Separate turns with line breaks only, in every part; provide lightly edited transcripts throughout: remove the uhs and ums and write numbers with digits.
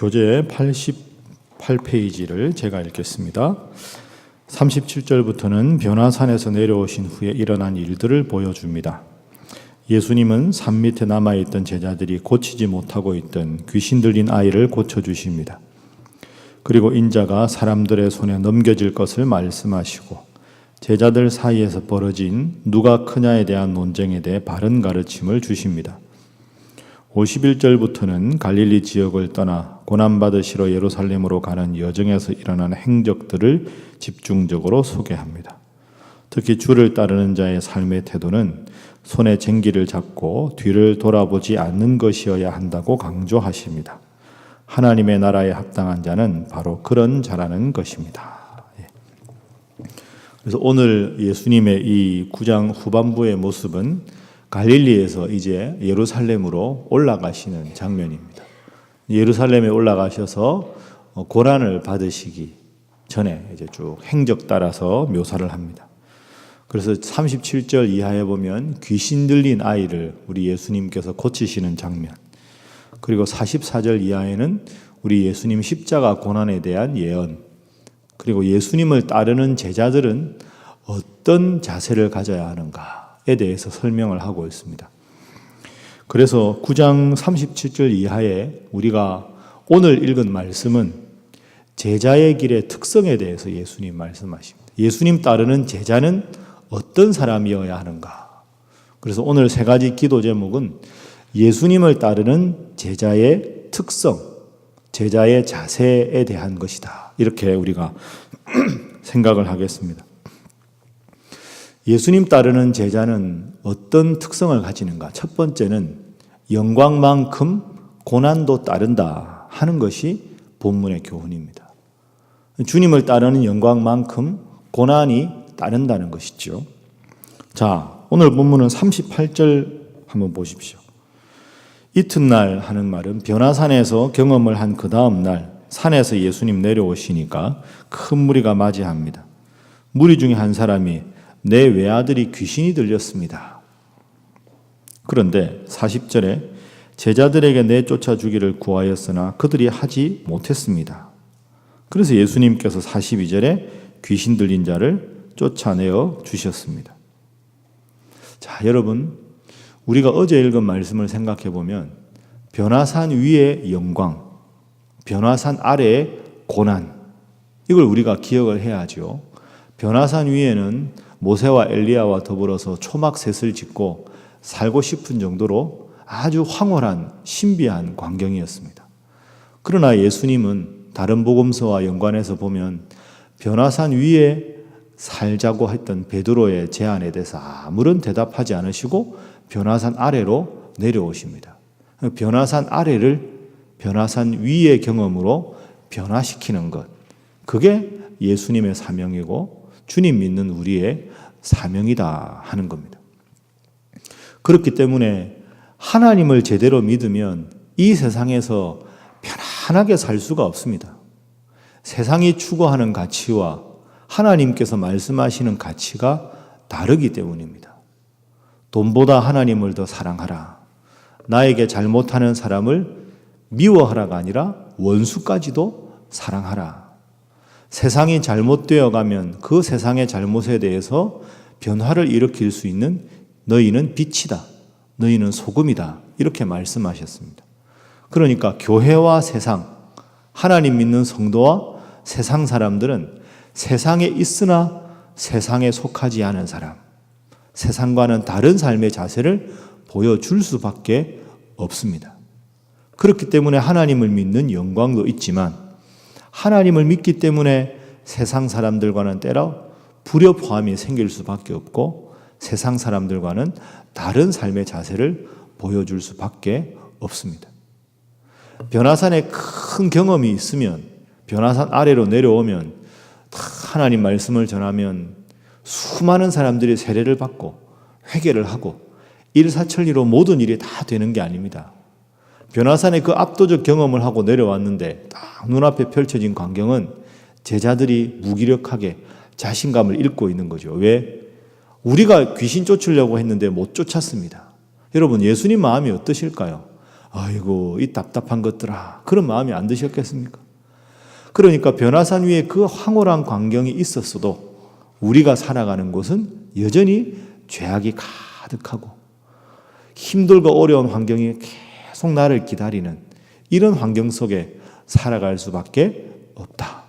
교재 88페이지를 제가 읽겠습니다. 37절부터는 변화산에서 내려오신 후에 일어난 일들을 보여줍니다. 예수님은 산 밑에 남아있던 제자들이 고치지 못하고 있던 귀신 들린 아이를 고쳐주십니다. 그리고 인자가 사람들의 손에 넘겨질 것을 말씀하시고 제자들 사이에서 벌어진 누가 크냐에 대한 논쟁에 대해 바른 가르침을 주십니다. 51절부터는 갈릴리 지역을 떠나 고난받으시러 예루살렘으로 가는 여정에서 일어난 행적들을 집중적으로 소개합니다. 특히 주를 따르는 자의 삶의 태도는 손에 쟁기를 잡고 뒤를 돌아보지 않는 것이어야 한다고 강조하십니다. 하나님의 나라에 합당한 자는 바로 그런 자라는 것입니다. 그래서 오늘 예수님의 이 9장 후반부의 모습은 갈릴리에서 이제 예루살렘으로 올라가시는 장면입니다. 예루살렘에 올라가셔서 고난을 받으시기 전에 이제 쭉 행적 따라서 묘사를 합니다. 그래서 37절 이하에 보면 귀신 들린 아이를 우리 예수님께서 고치시는 장면, 그리고 44절 이하에는 우리 예수님 십자가 고난에 대한 예언, 그리고 예수님을 따르는 제자들은 어떤 자세를 가져야 하는가에 대해서 설명을 하고 있습니다. 그래서 9장 37절 이하에 우리가 오늘 읽은 말씀은 제자의 길의 특성에 대해서 예수님 말씀하십니다. 예수님 따르는 제자는 어떤 사람이어야 하는가. 그래서 오늘 세 가지 기도 제목은 예수님을 따르는 제자의 특성, 제자의 자세에 대한 것이다. 이렇게 우리가 생각을 하겠습니다. 예수님 따르는 제자는 어떤 특성을 가지는가? 첫 번째는 영광만큼 고난도 따른다 하는 것이 본문의 교훈입니다. 주님을 따르는 영광만큼 고난이 따른다는 것이죠. 자, 오늘 본문은 38절 한번 보십시오. 이튿날 하는 말은 변화산에서 경험을 한 그 다음 날 산에서 예수님 내려오시니까 큰 무리가 맞이합니다. 무리 중에 한 사람이 내 외아들이 귀신이 들렸습니다. 그런데 40절에 제자들에게 내쫓아 주기를 구하였으나 그들이 하지 못했습니다. 그래서 예수님께서 42절에 귀신 들린 자를 쫓아내어 주셨습니다. 자, 여러분, 우리가 어제 읽은 말씀을 생각해 보면 변화산 위의 영광, 변화산 아래의 고난, 이걸 우리가 기억을 해야죠. 변화산 위에는 모세와 엘리야와 더불어서 초막셋을 짓고 살고 싶은 정도로 아주 황홀한 신비한 광경이었습니다. 그러나 예수님은 다른 복음서와 연관해서 보면 변화산 위에 살자고 했던 베드로의 제안에 대해서 아무런 대답하지 않으시고 변화산 아래로 내려오십니다. 변화산 아래를 변화산 위의 경험으로 변화시키는 것, 그게 예수님의 사명이고 주님 믿는 우리의 사명이다 하는 겁니다. 그렇기 때문에 하나님을 제대로 믿으면 이 세상에서 편안하게 살 수가 없습니다. 세상이 추구하는 가치와 하나님께서 말씀하시는 가치가 다르기 때문입니다. 돈보다 하나님을 더 사랑하라. 나에게 잘못하는 사람을 미워하라가 아니라 원수까지도 사랑하라. 세상이 잘못되어 가면 그 세상의 잘못에 대해서 변화를 일으킬 수 있는 너희는 빛이다. 너희는 소금이다. 이렇게 말씀하셨습니다. 그러니까 교회와 세상, 하나님 믿는 성도와 세상 사람들은 세상에 있으나 세상에 속하지 않은 사람, 세상과는 다른 삶의 자세를 보여줄 수밖에 없습니다. 그렇기 때문에 하나님을 믿는 영광도 있지만 하나님을 믿기 때문에 세상 사람들과는 때로 불협화음이 생길 수밖에 없고 세상 사람들과는 다른 삶의 자세를 보여줄 수밖에 없습니다. 변화산에 큰 경험이 있으면 변화산 아래로 내려오면 하나님 말씀을 전하면 수많은 사람들이 세례를 받고 회개를 하고 일사천리로 모든 일이 다 되는 게 아닙니다. 변화산의 그 압도적 경험을 하고 내려왔는데 딱 눈앞에 펼쳐진 광경은 제자들이 무기력하게 자신감을 잃고 있는 거죠. 왜? 우리가 귀신 쫓으려고 했는데 못 쫓았습니다. 여러분, 예수님 마음이 어떠실까요? 아이고 이 답답한 것들아, 그런 마음이 안 드셨겠습니까? 그러니까 변화산 위에 그 황홀한 광경이 있었어도 우리가 살아가는 곳은 여전히 죄악이 가득하고 힘들고 어려운 환경이 계속 나를 기다리는 이런 환경 속에 살아갈 수밖에 없다.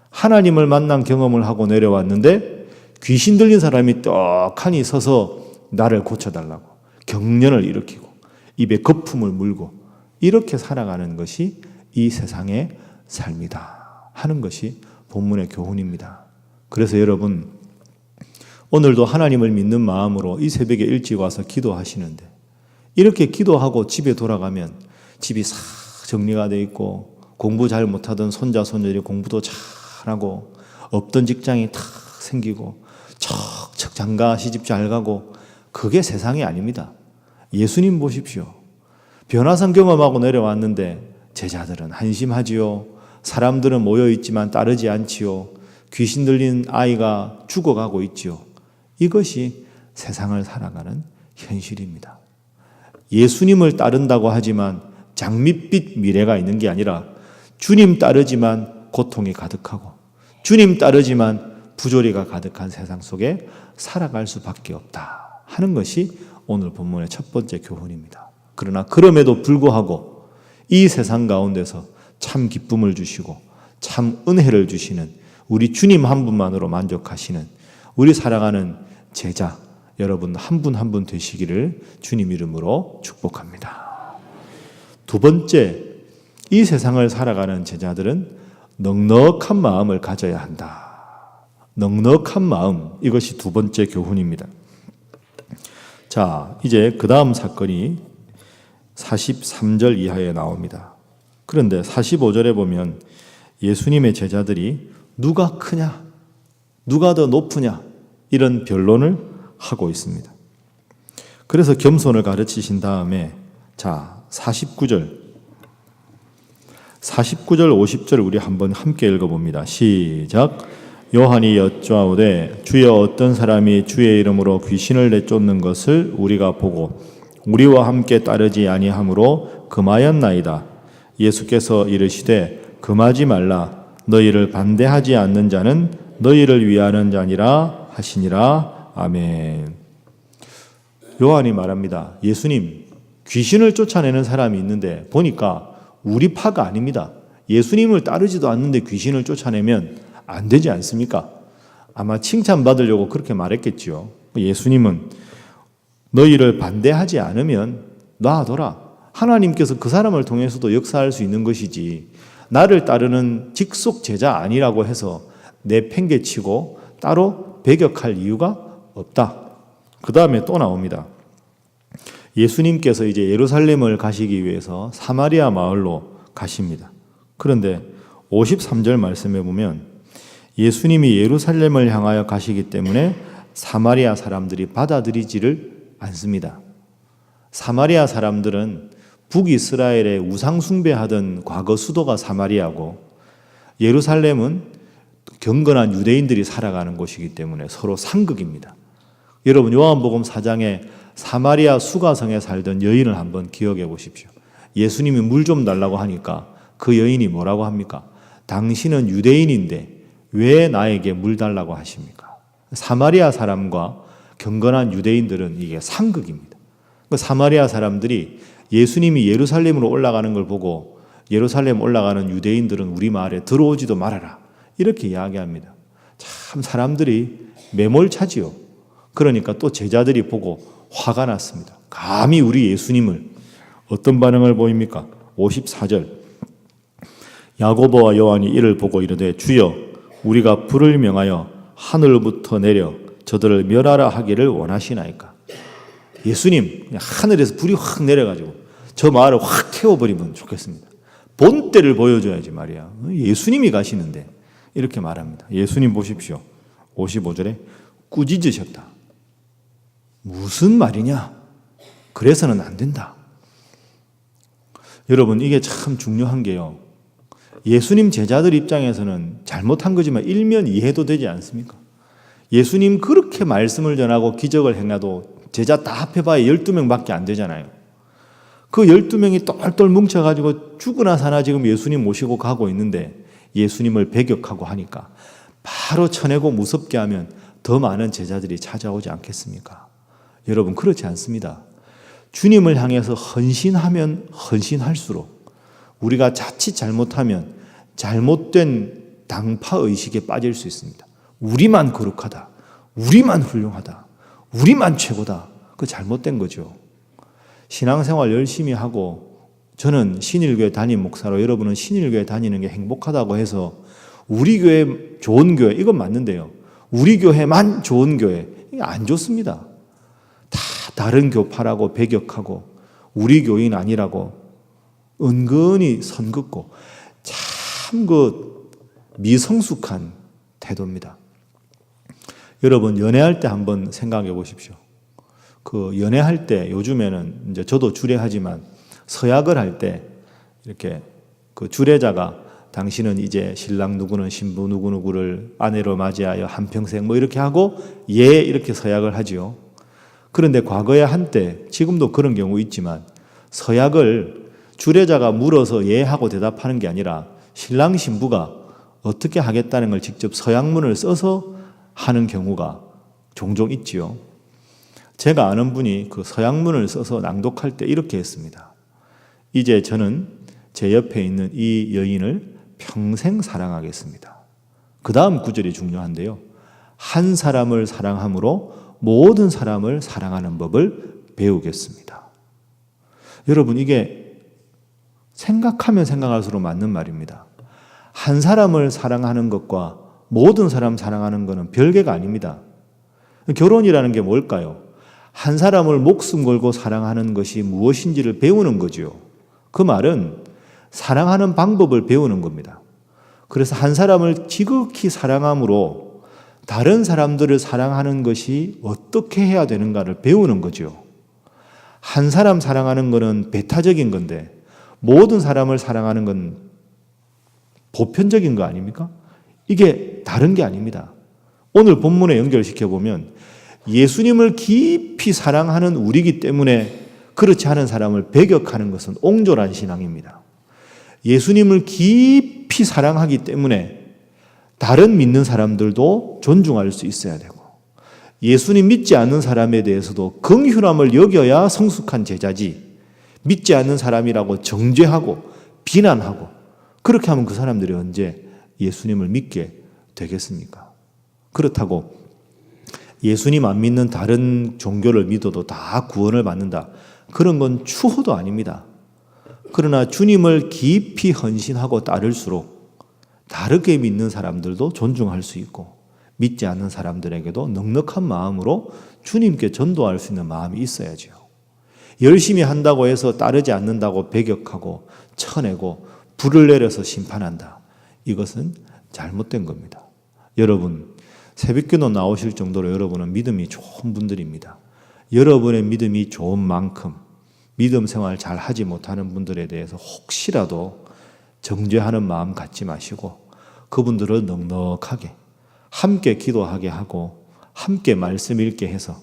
하나님을 만난 경험을 하고 내려왔는데 귀신 들린 사람이 떡하니 서서 나를 고쳐달라고 경련을 일으키고 입에 거품을 물고 이렇게 살아가는 것이 이 세상의 삶이다 하는 것이 본문의 교훈입니다. 그래서 여러분, 오늘도 하나님을 믿는 마음으로 이 새벽에 일찍 와서 기도하시는데 이렇게 기도하고 집에 돌아가면 집이 싹 정리가 돼 있고 공부 잘 못하던 손자 손녀들이 공부도 잘하고 없던 직장이 탁 생기고 척척 장가 시집 잘 가고, 그게 세상이 아닙니다. 예수님 보십시오. 변화산 경험하고 내려왔는데 제자들은 한심하지요. 사람들은 모여있지만 따르지 않지요. 귀신 들린 아이가 죽어가고 있지요. 이것이 세상을 살아가는 현실입니다. 예수님을 따른다고 하지만 장밋빛 미래가 있는 게 아니라 주님 따르지만 고통이 가득하고 주님 따르지만 부조리가 가득한 세상 속에 살아갈 수밖에 없다 하는 것이 오늘 본문의 첫 번째 교훈입니다. 그러나 그럼에도 불구하고 이 세상 가운데서 참 기쁨을 주시고 참 은혜를 주시는 우리 주님 한 분만으로 만족하시는 우리 살아가는 제자 여러분 한 분 한 분 되시기를 주님 이름으로 축복합니다. 두 번째, 이 세상을 살아가는 제자들은 넉넉한 마음을 가져야 한다. 넉넉한 마음, 이것이 두 번째 교훈입니다. 자, 이제 그 다음 사건이 43절 이하에 나옵니다. 그런데 45절에 보면 예수님의 제자들이 누가 크냐, 누가 더 높으냐 이런 변론을 하고 있습니다. 그래서 겸손을 가르치신 다음에 자 49절 50절 우리 한번 함께 읽어봅니다. 시작. 요한이 여쭈아오되 주여 어떤 사람이 주의 이름으로 귀신을 내쫓는 것을 우리가 보고 우리와 함께 따르지 아니하므로 금하였나이다. 예수께서 이르시되 금하지 말라. 너희를 반대하지 않는 자는 너희를 위하는 자니라 하시니라. 아멘. 요한이 말합니다. 예수님, 귀신을 쫓아내는 사람이 있는데 보니까 우리 파가 아닙니다. 예수님을 따르지도 않는데 귀신을 쫓아내면 안 되지 않습니까? 아마 칭찬받으려고 그렇게 말했겠지요. 예수님은 너희를 반대하지 않으면 놔둬라. 하나님께서 그 사람을 통해서도 역사할 수 있는 것이지 나를 따르는 직속 제자 아니라고 해서 내팽개치고 따로 배격할 이유가 없다. 그 다음에 또 나옵니다. 예수님께서 이제 예루살렘을 가시기 위해서 사마리아 마을로 가십니다. 그런데 53절 말씀에 보면 예수님이 예루살렘을 향하여 가시기 때문에 사마리아 사람들이 받아들이지를 않습니다. 사마리아 사람들은 북이스라엘의 우상 숭배하던 과거 수도가 사마리아고 예루살렘은 경건한 유대인들이 살아가는 곳이기 때문에 서로 상극입니다. 여러분 요한복음 4장에 사마리아 수가성에 살던 여인을 한번 기억해 보십시오. 예수님이 물 좀 달라고 하니까 그 여인이 뭐라고 합니까? 당신은 유대인인데 왜 나에게 물 달라고 하십니까? 사마리아 사람과 경건한 유대인들은 이게 상극입니다. 사마리아 사람들이 예수님이 예루살렘으로 올라가는 걸 보고 예루살렘 올라가는 유대인들은 우리 마을에 들어오지도 말아라 이렇게 이야기합니다. 참 사람들이 매몰차지요. 그러니까 또 제자들이 보고 화가 났습니다. 감히 우리 예수님을, 어떤 반응을 보입니까? 54절 야고보와 요한이 이를 보고 이르되 주여 우리가 불을 명하여 하늘부터 내려 저들을 멸하라 하기를 원하시나이까. 예수님, 그냥 하늘에서 불이 확 내려가지고 저 마을을 확 태워버리면 좋겠습니다. 본때를 보여줘야지 말이야. 예수님이 가시는데 이렇게 말합니다. 예수님 보십시오. 55절에 꾸짖으셨다. 무슨 말이냐? 그래서는 안 된다. 여러분 이게 참 중요한 게요. 예수님 제자들 입장에서는 잘못한 거지만 일면 이해도 되지 않습니까? 예수님 그렇게 말씀을 전하고 기적을 행해도 제자 다 합해봐야 12명밖에 안 되잖아요. 그 12명이 똘똘 뭉쳐가지고 죽으나 사나 지금 예수님 모시고 가고 있는데 예수님을 배격하고 하니까 바로 쳐내고 무섭게 하면 더 많은 제자들이 찾아오지 않겠습니까? 여러분, 그렇지 않습니다. 주님을 향해서 헌신하면 헌신할수록 우리가 자칫 잘못하면 잘못된 당파의식에 빠질 수 있습니다. 우리만 거룩하다, 우리만 훌륭하다, 우리만 최고다. 그거 잘못된 거죠. 신앙생활 열심히 하고 저는 신일교회 담임 목사로 여러분은 신일교회 다니는 게 행복하다고 해서 우리 교회 좋은 교회 이건 맞는데요. 우리 교회만 좋은 교회 이게 안 좋습니다. 다 다른 교파라고 배격하고 우리 교인 아니라고 은근히 선 긋고 참 그 미성숙한 태도입니다. 여러분 연애할 때 한번 생각해 보십시오. 그 연애할 때 요즘에는 이제 저도 주례하지만 서약을 할 때 이렇게 그 주례자가 당신은 이제 신랑 누구는 신부 누구누구를 아내로 맞이하여 한평생 뭐 이렇게 하고 예 이렇게 서약을 하지요. 그런데 과거에 한때 지금도 그런 경우 있지만 서약을 주례자가 물어서 예 하고 대답하는 게 아니라 신랑 신부가 어떻게 하겠다는 걸 직접 서약문을 써서 하는 경우가 종종 있지요. 제가 아는 분이 그 서약문을 써서 낭독할 때 이렇게 했습니다. 이제 저는 제 옆에 있는 이 여인을 평생 사랑하겠습니다. 그 다음 구절이 중요한데요. 한 사람을 사랑함으로 모든 사람을 사랑하는 법을 배우겠습니다. 여러분 이게 생각하면 생각할수록 맞는 말입니다. 한 사람을 사랑하는 것과 모든 사람 사랑하는 것은 별개가 아닙니다. 결혼이라는 게 뭘까요? 한 사람을 목숨 걸고 사랑하는 것이 무엇인지를 배우는 거죠. 그 말은 사랑하는 방법을 배우는 겁니다. 그래서 한 사람을 지극히 사랑함으로 다른 사람들을 사랑하는 것이 어떻게 해야 되는가를 배우는 거죠. 한 사람 사랑하는 것은 배타적인 건데 모든 사람을 사랑하는 건 보편적인 거 아닙니까? 이게 다른 게 아닙니다. 오늘 본문에 연결시켜 보면 예수님을 깊이 사랑하는 우리이기 때문에 그렇지 않은 사람을 배격하는 것은 옹졸한 신앙입니다. 예수님을 깊이 사랑하기 때문에 다른 믿는 사람들도 존중할 수 있어야 되고 예수님 믿지 않는 사람에 대해서도 긍휼함을 여겨야 성숙한 제자지 믿지 않는 사람이라고 정죄하고 비난하고 그렇게 하면 그 사람들이 언제 예수님을 믿게 되겠습니까? 그렇다고 예수님 안 믿는 다른 종교를 믿어도 다 구원을 받는다. 그런 건 추호도 아닙니다. 그러나 주님을 깊이 헌신하고 따를수록 다르게 믿는 사람들도 존중할 수 있고 믿지 않는 사람들에게도 넉넉한 마음으로 주님께 전도할 수 있는 마음이 있어야죠. 열심히 한다고 해서 따르지 않는다고 배격하고 쳐내고 불을 내려서 심판한다. 이것은 잘못된 겁니다. 여러분 새벽기도 나오실 정도로 여러분은 믿음이 좋은 분들입니다. 여러분의 믿음이 좋은 만큼 믿음 생활 잘 하지 못하는 분들에 대해서 혹시라도 정죄하는 마음 갖지 마시고 그분들을 넉넉하게 함께 기도하게 하고 함께 말씀 읽게 해서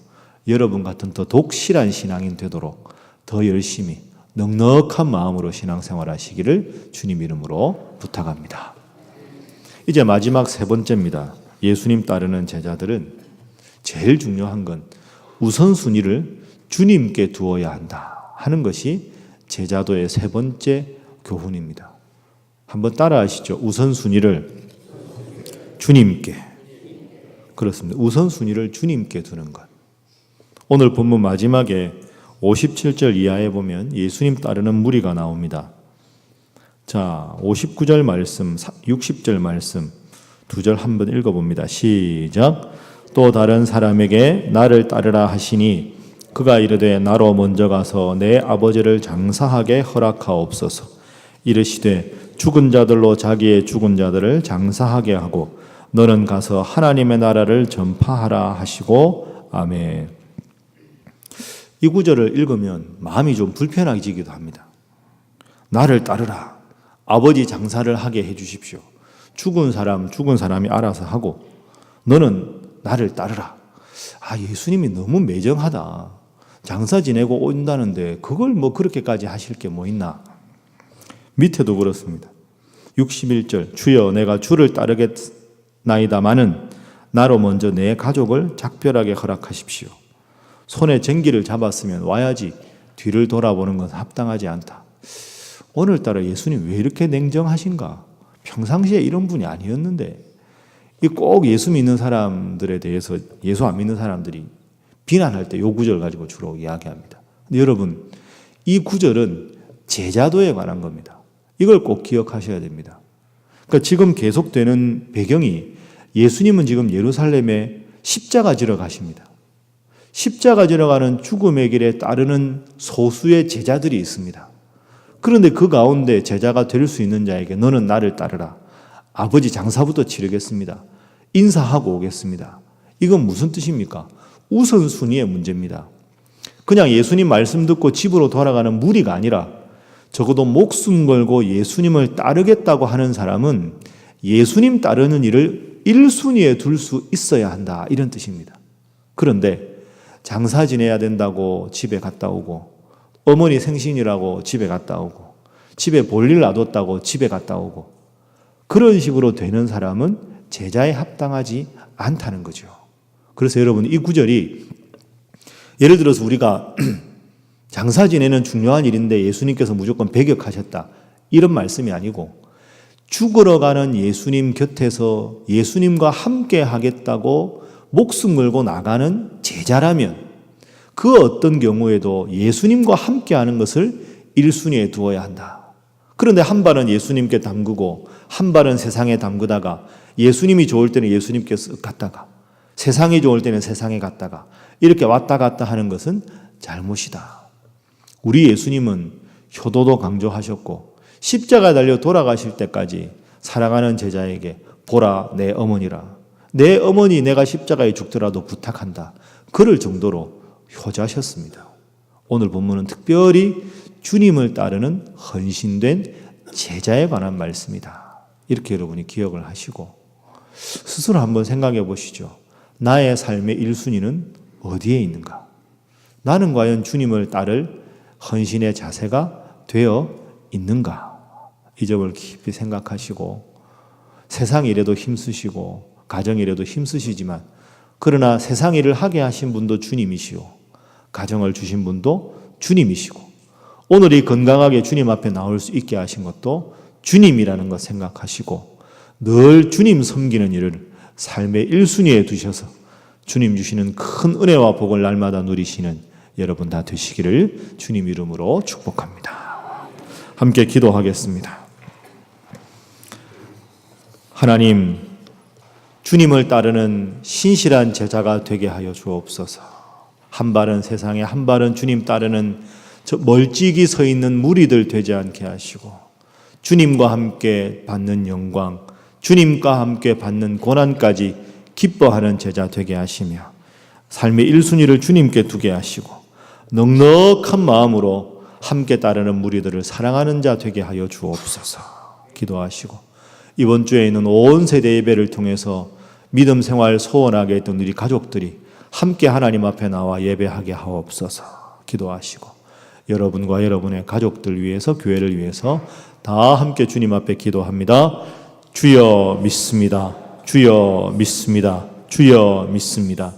여러분 같은 더 독실한 신앙인 되도록 더 열심히 넉넉한 마음으로 신앙생활 하시기를 주님 이름으로 부탁합니다. 이제 마지막 세 번째입니다. 예수님 따르는 제자들은 제일 중요한 건 우선순위를 주님께 두어야 한다 하는 것이 제자도의 세 번째 교훈입니다. 한번 따라하시죠. 우선순위를 주님께. 그렇습니다. 우선순위를 주님께 두는 것. 오늘 본문 마지막에 57절 이하에 보면 예수님 따르는 무리가 나옵니다. 자, 59절 말씀, 60절 말씀 두 절 한번 읽어봅니다. 시작. 또 다른 사람에게 나를 따르라 하시니 그가 이르되 나로 먼저 가서 내 아버지를 장사하게 허락하옵소서. 이르시되 죽은 자들로 자기의 죽은 자들을 장사하게 하고 너는 가서 하나님의 나라를 전파하라 하시고 아멘. 이 구절을 읽으면 마음이 좀 불편해지기도 합니다. 나를 따르라. 아버지 장사를 하게 해주십시오. 죽은 사람이 알아서 하고 너는 나를 따르라. 아, 예수님이 너무 매정하다. 장사 지내고 온다는데 그걸 뭐 그렇게까지 하실 게 뭐 있나? 밑에도 그렇습니다. 61절 주여 내가 주를 따르겠나이다마는 나로 먼저 내 가족을 작별하게 허락하십시오. 손에 쟁기를 잡았으면 와야지 뒤를 돌아보는 것은 합당하지 않다. 오늘따라 예수님 왜 이렇게 냉정하신가? 평상시에 이런 분이 아니었는데 꼭 예수 믿는 사람들에 대해서 예수 안 믿는 사람들이 비난할 때 이 구절 가지고 주로 이야기합니다. 근데 여러분 이 구절은 제자도에 관한 겁니다. 이걸 꼭 기억하셔야 됩니다. 그러니까 지금 계속되는 배경이 예수님은 지금 예루살렘에 십자가 지러 가십니다. 십자가 지러 가는 죽음의 길에 따르는 소수의 제자들이 있습니다. 그런데 그 가운데 제자가 될 수 있는 자에게 너는 나를 따르라. 아버지 장사부터 치르겠습니다. 인사하고 오겠습니다. 이건 무슨 뜻입니까? 우선순위의 문제입니다. 그냥 예수님 말씀 듣고 집으로 돌아가는 무리가 아니라 적어도 목숨 걸고 예수님을 따르겠다고 하는 사람은 예수님 따르는 일을 1순위에 둘 수 있어야 한다. 이런 뜻입니다. 그런데 장사 지내야 된다고 집에 갔다 오고 어머니 생신이라고 집에 갔다 오고 집에 볼일 놔뒀다고 집에 갔다 오고 그런 식으로 되는 사람은 제자에 합당하지 않다는 거죠. 그래서 여러분 이 구절이 예를 들어서 우리가 장사 지내는 중요한 일인데 예수님께서 무조건 배격하셨다 이런 말씀이 아니고 죽으러 가는 예수님 곁에서 예수님과 함께 하겠다고 목숨 걸고 나가는 제자라면 그 어떤 경우에도 예수님과 함께 하는 것을 1순위에 두어야 한다. 그런데 한 발은 예수님께 담그고 한 발은 세상에 담그다가 예수님이 좋을 때는 예수님께 갔다가 세상이 좋을 때는 세상에 갔다가 이렇게 왔다 갔다 하는 것은 잘못이다. 우리 예수님은 효도도 강조하셨고 십자가 달려 돌아가실 때까지 사랑하는 제자에게 보라 내 어머니라. 내 어머니 내가 십자가에 죽더라도 부탁한다. 그럴 정도로 효자셨습니다. 오늘 본문은 특별히 주님을 따르는 헌신된 제자에 관한 말씀이다. 이렇게 여러분이 기억을 하시고 스스로 한번 생각해 보시죠. 나의 삶의 1순위는 어디에 있는가? 나는 과연 주님을 따를 헌신의 자세가 되어 있는가? 이 점을 깊이 생각하시고 세상 일에도 힘쓰시고 가정 일에도 힘쓰시지만 그러나 세상 일을 하게 하신 분도 주님이시오. 가정을 주신 분도 주님이시고 오늘 이 건강하게 주님 앞에 나올 수 있게 하신 것도 주님이라는 것 생각하시고 늘 주님 섬기는 일을 삶의 1순위에 두셔서 주님 주시는 큰 은혜와 복을 날마다 누리시는 여러분 다 되시기를 주님 이름으로 축복합니다. 함께 기도하겠습니다. 하나님, 주님을 따르는 신실한 제자가 되게 하여 주옵소서. 한 발은 세상에 한 발은 주님 따르는 저 멀찍이 서 있는 무리들 되지 않게 하시고 주님과 함께 받는 영광, 주님과 함께 받는 고난까지 기뻐하는 제자 되게 하시며 삶의 1순위를 주님께 두게 하시고 넉넉한 마음으로 함께 따르는 무리들을 사랑하는 자 되게 하여 주옵소서. 기도하시고 이번 주에 있는 온 세대 예배를 통해서 믿음 생활 소원하게 했던 우리 가족들이 함께 하나님 앞에 나와 예배하게 하옵소서. 기도하시고 여러분과 여러분의 가족들 위해서 교회를 위해서 다 함께 주님 앞에 기도합니다. 주여 믿습니다. 주여 믿습니다. 주여 믿습니다.